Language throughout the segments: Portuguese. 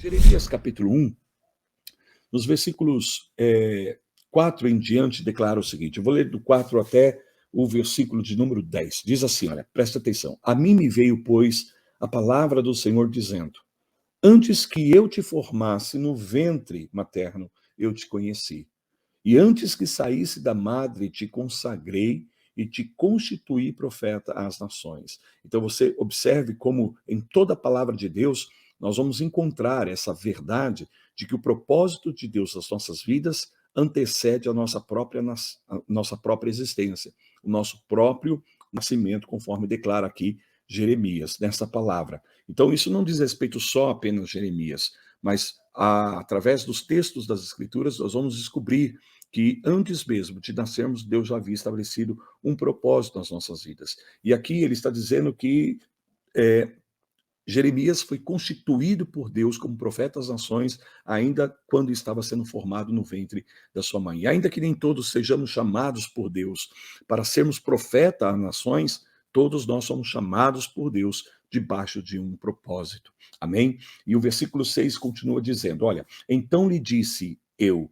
Jeremias capítulo 1, nos versículos 4 em diante, declara o seguinte, eu vou ler do 4 até o versículo de número 10. Diz assim, olha, presta atenção. A mim me veio, pois, a palavra do Senhor dizendo, antes que eu te formasse no ventre materno, eu te conheci. E antes que saísse da madre, te consagrei e te constituí profeta às nações. Então você observe como em toda a palavra de Deus nós vamos encontrar essa verdade de que o propósito de Deus nas nossas vidas antecede a nossa própria existência, o nosso próprio nascimento, conforme declara aqui Jeremias, nessa palavra. Então isso não diz respeito só apenas a Jeremias, mas através dos textos das Escrituras nós vamos descobrir que antes mesmo de nascermos, Deus já havia estabelecido um propósito nas nossas vidas. E aqui ele está dizendo que Jeremias foi constituído por Deus como profeta às nações, ainda quando estava sendo formado no ventre da sua mãe. E ainda que nem todos sejamos chamados por Deus para sermos profeta às nações, todos nós somos chamados por Deus debaixo de um propósito. Amém? E o versículo 6 continua dizendo, olha, então lhe disse eu,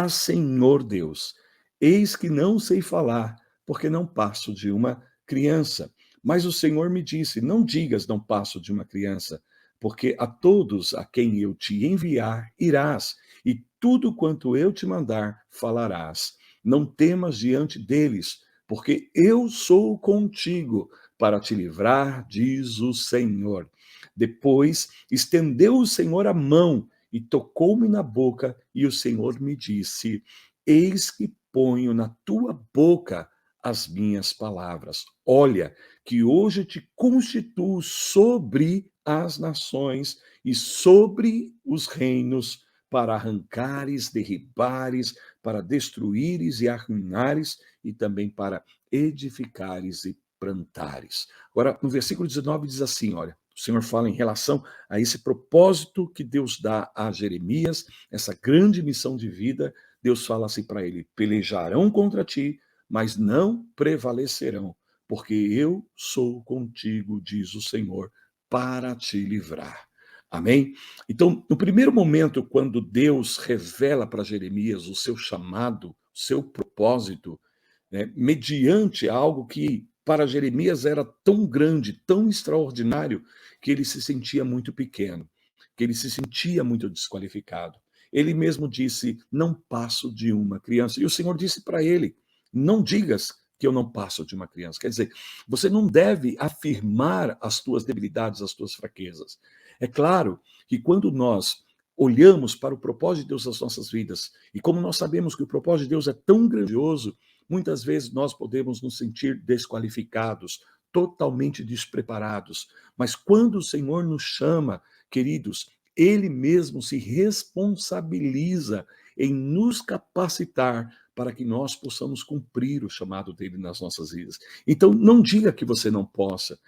Senhor Deus, eis que não sei falar, porque não passo de uma criança. Mas o Senhor me disse, não digas, não passo de uma criança, porque a todos a quem eu te enviar, irás, e tudo quanto eu te mandar, falarás. Não temas diante deles, porque eu sou contigo para te livrar, diz o Senhor. Depois estendeu o Senhor a mão e tocou-me na boca, e o Senhor me disse, eis que ponho na tua boca as minhas palavras. Olha, que hoje te constituo sobre as nações e sobre os reinos, para arrancares, derribares, para destruíres e arruinares, e também para edificares e plantares. Agora, no versículo 19 diz assim, olha, o Senhor fala em relação a esse propósito que Deus dá a Jeremias, essa grande missão de vida. Deus fala assim para ele, pelejarão contra ti, mas não prevalecerão, porque eu sou contigo, diz o Senhor, para te livrar. Amém? Então, no primeiro momento, quando Deus revela para Jeremias o seu chamado, o seu propósito, né, mediante algo que para Jeremias era tão grande, tão extraordinário, que ele se sentia muito pequeno, que ele se sentia muito desqualificado. Ele mesmo disse, não passo de uma criança. E o Senhor disse para ele, não digas que eu não passo de uma criança. Quer dizer, você não deve afirmar as tuas debilidades, as tuas fraquezas. É claro que quando nós olhamos para o propósito de Deus nas nossas vidas, e como nós sabemos que o propósito de Deus é tão grandioso, muitas vezes nós podemos nos sentir desqualificados, totalmente despreparados. Mas quando o Senhor nos chama, queridos, Ele mesmo se responsabiliza em nos capacitar para que nós possamos cumprir o chamado dele nas nossas vidas. Então, não diga que você não possa,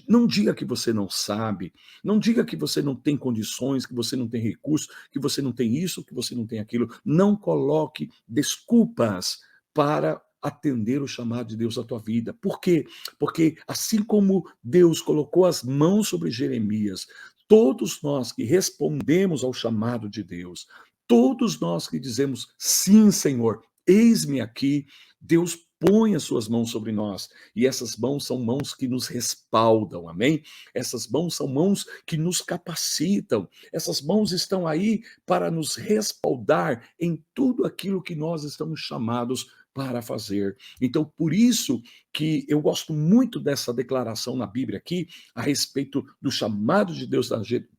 não diga que você não sabe, não diga que você não tem condições, que você não tem recursos, que você não tem isso, que você não tem aquilo. Não coloque desculpas para atender o chamado de Deus à tua vida. Por quê? Porque assim como Deus colocou as mãos sobre Jeremias, todos nós que respondemos ao chamado de Deus, todos nós que dizemos, sim, Senhor, eis-me aqui, Deus põe as suas mãos sobre nós, e essas mãos são mãos que nos respaldam, amém? Essas mãos são mãos que nos capacitam, essas mãos estão aí para nos respaldar em tudo aquilo que nós estamos chamados para fazer. Então, por isso que eu gosto muito dessa declaração na Bíblia aqui, a respeito do chamado de Deus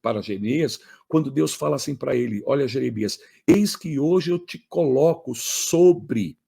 para Jeremias, quando Deus fala assim para ele, olha Jeremias, eis que hoje eu te coloco sobre.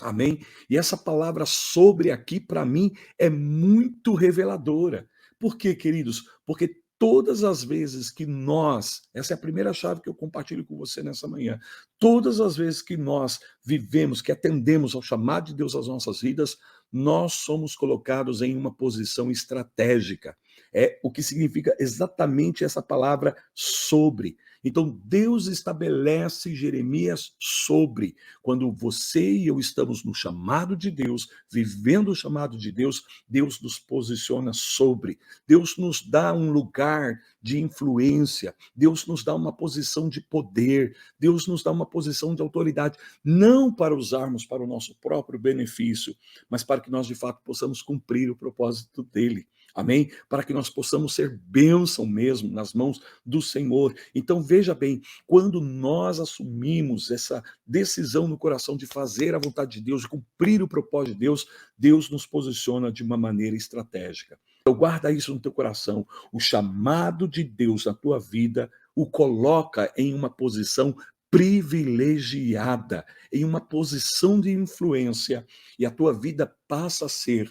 Amém? E essa palavra sobre aqui, para mim, é muito reveladora. Por quê, queridos? Porque todas as vezes que nós, essa é a primeira chave que eu compartilho com você nessa manhã, todas as vezes que nós vivemos, que atendemos ao chamado de Deus às nossas vidas, nós somos colocados em uma posição estratégica. É o que significa exatamente essa palavra sobre. Então, Deus estabelece Jeremias sobre. Quando você e eu estamos no chamado de Deus, vivendo o chamado de Deus, Deus nos posiciona sobre. Deus nos dá um lugar de influência. Deus nos dá uma posição de poder. Deus nos dá uma posição de autoridade. Não para usarmos para o nosso próprio benefício, mas para que nós, de fato, possamos cumprir o propósito dele. Amém? Para que nós possamos ser bênção mesmo nas mãos do Senhor. Então, veja bem, quando nós assumimos essa decisão no coração de fazer a vontade de Deus, de cumprir o propósito de Deus, Deus nos posiciona de uma maneira estratégica. Então, guarda isso no teu coração. O chamado de Deus na tua vida o coloca em uma posição privilegiada, em uma posição de influência, e a tua vida passa a ser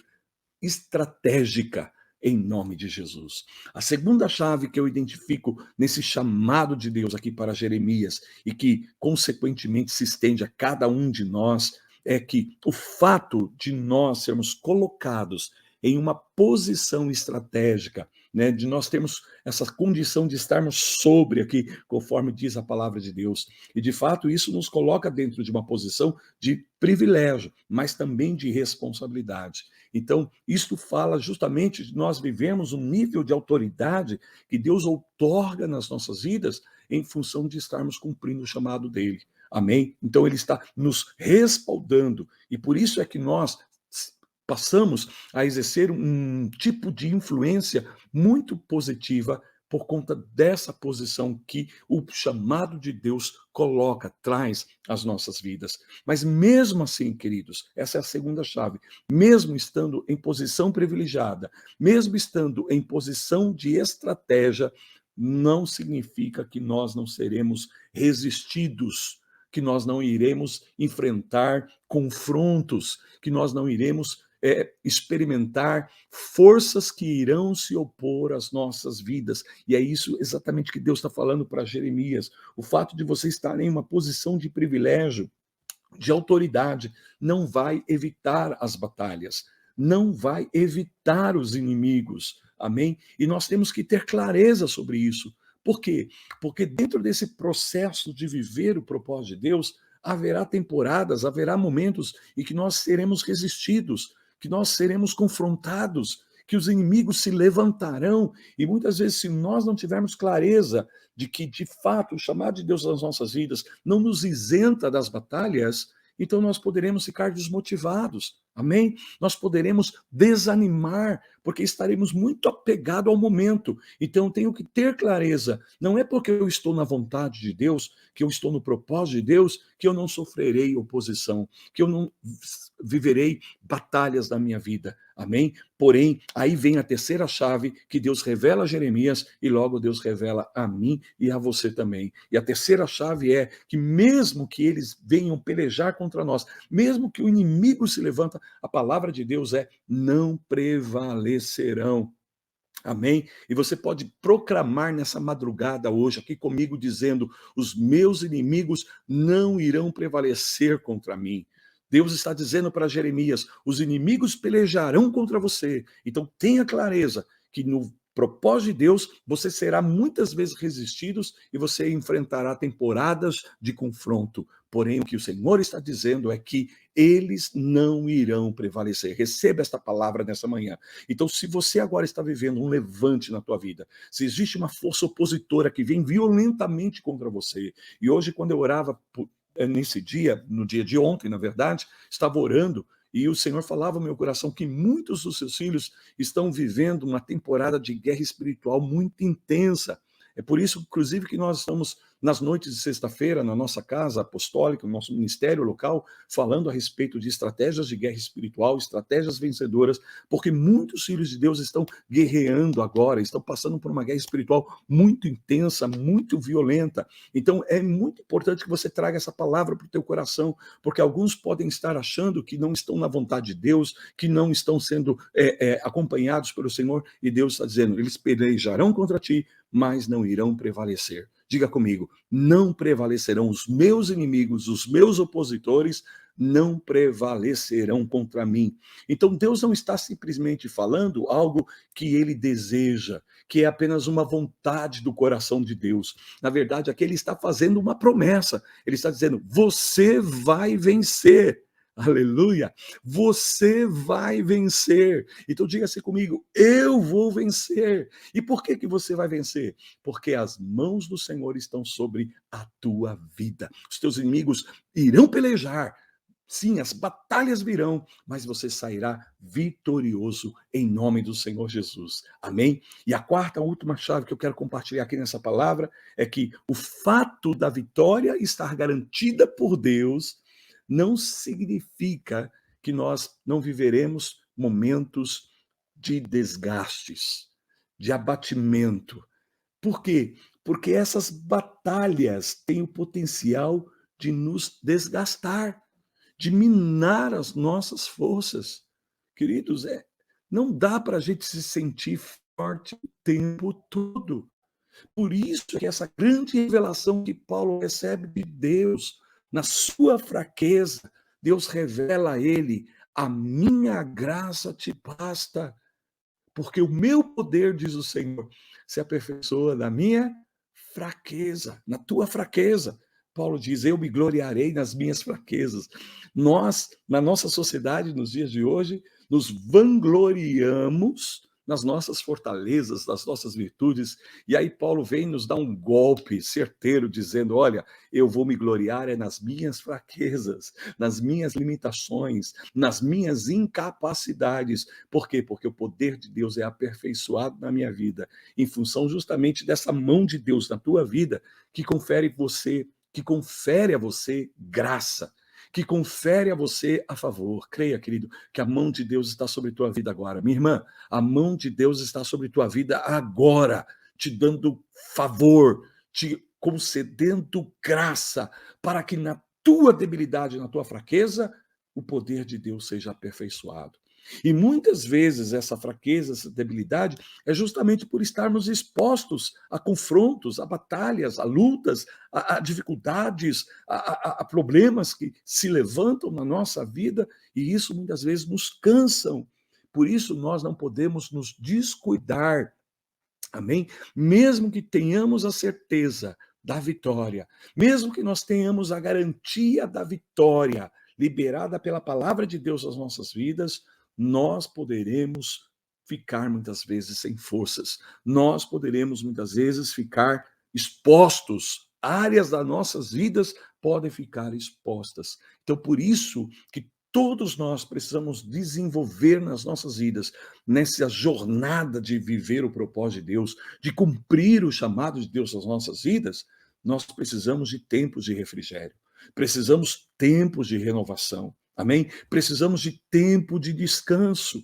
estratégica em nome de Jesus. A segunda chave que eu identifico nesse chamado de Deus aqui para Jeremias e que consequentemente se estende a cada um de nós é que o fato de nós sermos colocados em uma posição estratégica, né, de nós termos essa condição de estarmos sobre aqui, conforme diz a palavra de Deus. E de fato isso nos coloca dentro de uma posição de privilégio, mas também de responsabilidade. Então, isto fala justamente de nós vivemos um nível de autoridade que Deus outorga nas nossas vidas em função de estarmos cumprindo o chamado dele. Amém? Então, ele está nos respaldando e por isso é que nós passamos a exercer um tipo de influência muito positiva por conta dessa posição que o chamado de Deus coloca, traz às nossas vidas. Mas mesmo assim, queridos, essa é a segunda chave, mesmo estando em posição privilegiada, mesmo estando em posição de estratégia, não significa que nós não seremos resistidos, que nós não iremos enfrentar confrontos, que nós não iremos experimentar forças que irão se opor às nossas vidas. E é isso exatamente que Deus está falando para Jeremias. O fato de você estar em uma posição de privilégio, de autoridade, não vai evitar as batalhas, não vai evitar os inimigos. Amém? E nós temos que ter clareza sobre isso. Por quê? Porque dentro desse processo de viver o propósito de Deus, haverá temporadas, haverá momentos em que nós seremos resistidos, que nós seremos confrontados, que os inimigos se levantarão, e muitas vezes, se nós não tivermos clareza de que, de fato, o chamado de Deus nas nossas vidas não nos isenta das batalhas, então nós poderemos ficar desmotivados, amém? Nós poderemos desanimar, porque estaremos muito apegados ao momento. Então eu tenho que ter clareza, não é porque eu estou na vontade de Deus, que eu estou no propósito de Deus, que eu não sofrerei oposição, que eu não viverei batalhas na minha vida, amém? Porém, aí vem a terceira chave que Deus revela a Jeremias e logo Deus revela a mim e a você também. E a terceira chave é que mesmo que eles venham pelejar contra nós, mesmo que o inimigo se levanta, a palavra de Deus é: não prevalecerão. Amém? E você pode proclamar nessa madrugada hoje aqui comigo dizendo: os meus inimigos não irão prevalecer contra mim. Deus está dizendo para Jeremias: os inimigos pelejarão contra você. Então tenha clareza que no propósito de Deus você será muitas vezes resistido e você enfrentará temporadas de confronto. Porém, o que o Senhor está dizendo é que eles não irão prevalecer. Receba esta palavra nessa manhã. Então, se você agora está vivendo um levante na tua vida, se existe uma força opositora que vem violentamente contra você, e hoje quando eu orava nesse dia, no dia de ontem, na verdade, estava orando, e o Senhor falava no meu coração que muitos dos seus filhos estão vivendo uma temporada de guerra espiritual muito intensa. É por isso, inclusive, que nós estamos nas noites de sexta-feira, na nossa casa apostólica, no nosso ministério local, falando a respeito de estratégias de guerra espiritual, estratégias vencedoras, porque muitos filhos de Deus estão guerreando agora, estão passando por uma guerra espiritual muito intensa, muito violenta. Então, é muito importante que você traga essa palavra para o teu coração, porque alguns podem estar achando que não estão na vontade de Deus, que não estão sendo acompanhados pelo Senhor, e Deus está dizendo: eles pelejarão contra ti, mas não irão prevalecer. Diga comigo: não prevalecerão os meus inimigos, os meus opositores, não prevalecerão contra mim. Então Deus não está simplesmente falando algo que ele deseja, que é apenas uma vontade do coração de Deus. Na verdade, aqui ele está fazendo uma promessa. Ele está dizendo: você vai vencer. Aleluia! Você vai vencer. Então diga assim comigo: eu vou vencer. E por que você vai vencer? Porque as mãos do Senhor estão sobre a tua vida. Os teus inimigos irão pelejar. Sim, as batalhas virão, mas você sairá vitorioso em nome do Senhor Jesus. Amém? E a quarta, última chave que eu quero compartilhar aqui nessa palavra é que o fato da vitória estar garantida por Deus não significa que nós não viveremos momentos de desgastes, de abatimento. Por quê? Porque essas batalhas têm o potencial de nos desgastar, de minar as nossas forças. Queridos, não dá para a gente se sentir forte o tempo todo. Por isso que essa grande revelação que Paulo recebe de Deus, na sua fraqueza, Deus revela a ele: a minha graça te basta, porque o meu poder, diz o Senhor, se aperfeiçoa na minha fraqueza, na tua fraqueza. Paulo diz: eu me gloriarei nas minhas fraquezas. Nós, na nossa sociedade, nos dias de hoje, nos vangloriamos nas nossas fortalezas, nas nossas virtudes, e aí Paulo vem nos dar um golpe certeiro, dizendo: olha, eu vou me gloriar nas minhas fraquezas, nas minhas limitações, nas minhas incapacidades. Por quê? Porque o poder de Deus é aperfeiçoado na minha vida, em função justamente dessa mão de Deus na tua vida, que confere a você graça, que confere a você a favor. Creia, querido, que a mão de Deus está sobre tua vida agora. Minha irmã, a mão de Deus está sobre tua vida agora, te dando favor, te concedendo graça, para que na tua debilidade, na tua fraqueza, o poder de Deus seja aperfeiçoado. E muitas vezes essa fraqueza, essa debilidade, é justamente por estarmos expostos a confrontos, a batalhas, a lutas, a dificuldades, a problemas que se levantam na nossa vida, e isso muitas vezes nos cansam. Por isso nós não podemos nos descuidar, amém? Mesmo que tenhamos a certeza da vitória, mesmo que nós tenhamos a garantia da vitória liberada pela palavra de Deus nas nossas vidas, nós poderemos ficar muitas vezes sem forças, nós poderemos muitas vezes ficar expostos, áreas das nossas vidas podem ficar expostas. Então, por isso que todos nós precisamos desenvolver nas nossas vidas, nessa jornada de viver o propósito de Deus, de cumprir o chamado de Deus nas nossas vidas, nós precisamos de tempos de refrigério, precisamos tempos de renovação, amém? Precisamos de tempo de descanso.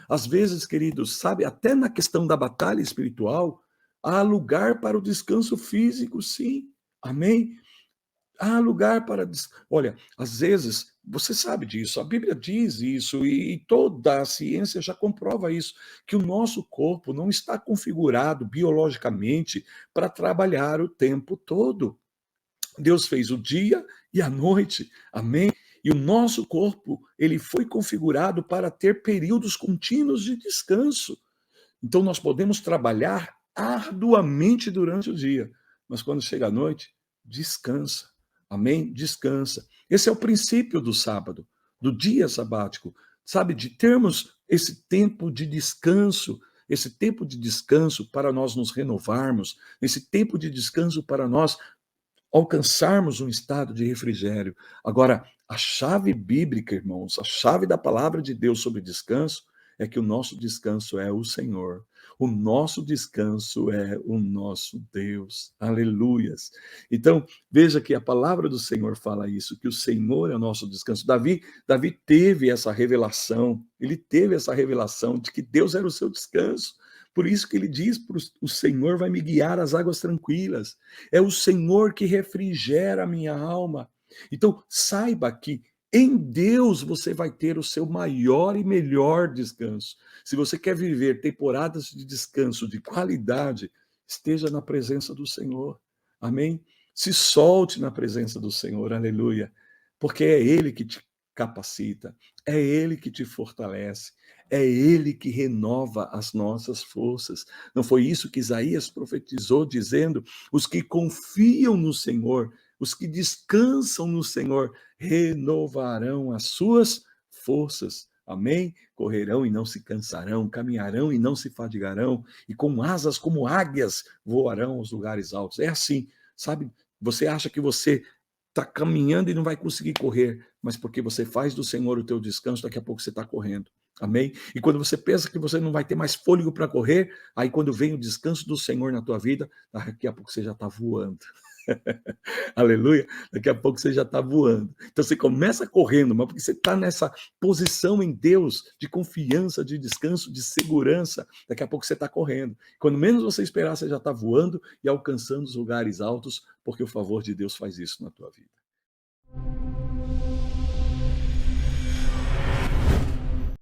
Às vezes, queridos, sabe, até na questão da batalha espiritual, há lugar para o descanso físico, sim, amém? Há lugar para. Olha, às vezes, você sabe disso, a Bíblia diz isso, e toda a ciência já comprova isso, que o nosso corpo não está configurado biologicamente para trabalhar o tempo todo. Deus fez o dia e a noite, amém? E o nosso corpo, ele foi configurado para ter períodos contínuos de descanso. Então, nós podemos trabalhar arduamente durante o dia, mas quando chega a noite, descansa. Amém? Descansa. Esse é o princípio do sábado, do dia sabático, sabe? De termos esse tempo de descanso para nós nos renovarmos, esse tempo de descanso para nós alcançarmos um estado de refrigério. Agora, a chave bíblica, irmãos, a chave da palavra de Deus sobre descanso é que o nosso descanso é o Senhor. O nosso descanso é o nosso Deus. Aleluias. Então, veja que a palavra do Senhor fala isso, que o Senhor é o nosso descanso. Davi teve essa revelação, ele teve essa revelação de que Deus era o seu descanso. Por isso que ele diz: o Senhor vai me guiar às águas tranquilas. É o Senhor que refrigera a minha alma. Então, saiba que em Deus você vai ter o seu maior e melhor descanso. Se você quer viver temporadas de descanso de qualidade, esteja na presença do Senhor. Amém? Se solte na presença do Senhor, aleluia. Porque é Ele que te capacita, é Ele que te fortalece, é Ele que renova as nossas forças. Não foi isso que Isaías profetizou, dizendo: os que confiam no Senhor, os que descansam no Senhor, renovarão as suas forças. Amém? Correrão e não se cansarão, caminharão e não se fadigarão, e com asas como águias voarão aos lugares altos. É assim, sabe? Você acha que você está caminhando e não vai conseguir correr, mas porque você faz do Senhor o teu descanso, daqui a pouco você está correndo. Amém? E quando você pensa que você não vai ter mais fôlego para correr, aí quando vem o descanso do Senhor na tua vida, daqui a pouco você já está voando. Aleluia, daqui a pouco você já está voando. Então você começa correndo, mas porque você está nessa posição em Deus, de confiança, de descanso, de segurança, daqui a pouco você está correndo. Quando menos você esperar, você já está voando e alcançando os lugares altos, porque o favor de Deus faz isso na tua vida.